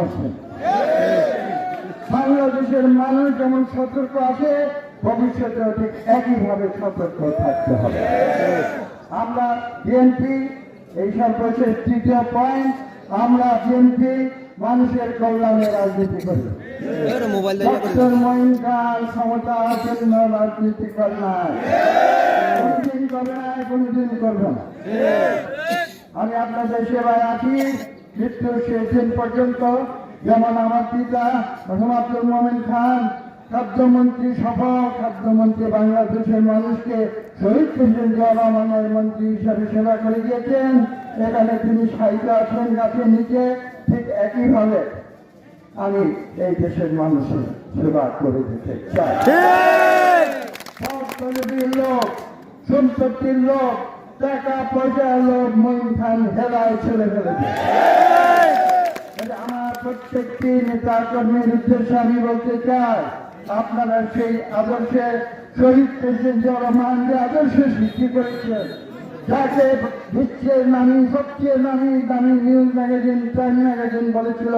আছেন। বাংলাদেশের মানুষ যেমন সতর্ক আছে, ভবিষ্যতেও ঠিক একইভাবে সতর্ক থাকতে হবে। আমরা বিএনপি, এই সর্বশেষ তৃতীয় পয়েন্ট, আমরা বিএনপি মানুষের কল্যাণে রাজনীতি করি। ডক্টর মঈন খান ক্ষমতার জন্য রাজনীতি করে নাই, কোনদিন করবে না, কোনদিন করবে না। আমি আপনাদের সেবায় আছি মৃত্যুর শেষ দিন পর্যন্ত। যেমন আমার পিতা আব্দুল মোমেন খান খাদ্যমন্ত্রী, সফল খাদ্যমন্ত্রী, বাংলাদেশের মানুষকে শহীদ প্রেসিডেন্ট জিয়া রহমানের মন্ত্রী হিসাবে সেবা করে গিয়েছেন। এখানে তিনি সাহিত্য আছেন গাছের নিচে, ঠিক একইভাবে আমি এই দেশের মানুষের সেবা করে দিতে চাই। লোক, সম্পত্তির লোক, টাকা পয়সার লোক মঈন খান হেলায় ছেড়ে ফেলেছে। আমার প্রত্যেকটি নেতা কর্মীর উদ্দেশ্যে আমি বলতে চাই, আপনারা সেই আদর্শে শহীদ প্রেসিডেন্ট জিয়া রহমান যে আদর্শ সৃষ্টি করেছেন, যাকে বিশ্বের নামী, সবচেয়ে দামি নিউজ ম্যাগাজিন, টাইম ম্যাগাজিন বলেছিল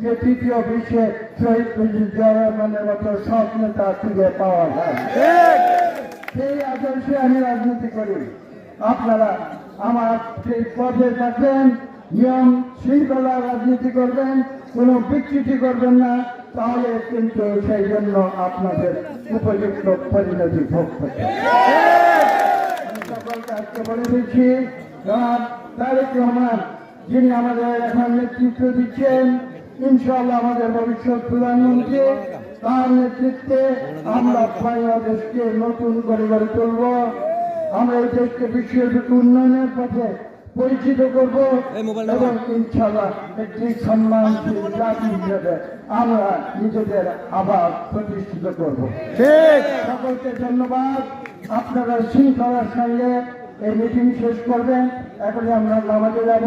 যে তৃতীয় বিশ্বে শহীদ প্রেসিডেন্ট জিয়া রহমানের মতো সব নেতা খুঁজে পাওয়া যায়। সেই আদর্শে আমি রাজনীতি করি। আপনারা আমার সেই পদে থাকবেন, নিয়ম শৃঙ্খলা রাজনীতি করবেন, কোনো বিকৃতি করবেন না, তাহলে কিন্তু সেই জন্য আপনাদের উপযুক্ত পরিণতি ভোগ করতে আমি সকলকে আজকে বলে দিচ্ছি, জনাব তারেক রহমান যিনি আমাদের এখন নেতৃত্ব দিচ্ছেন, ইনশাআল্লাহ আমাদের ভবিষ্যৎ প্রধানমন্ত্রী, তার নেতৃত্বে আমরা বাংলাদেশকে নতুন করে গড়ে তুলব। আমরা এই দেশকে বিশ্বের উন্নয়নের পথে পরিচিত করব এবং ইনশাআল্লাহ একটি সম্মানশীল জাতি হিসেবে আমরা নিজেদের আবার প্রতিষ্ঠিত করব। সকলকে ধন্যবাদ। আপনারা শৃঙ্খলার সঙ্গে এই মিটিং শেষ করবেন। এখন আমরা নামাজে যাব।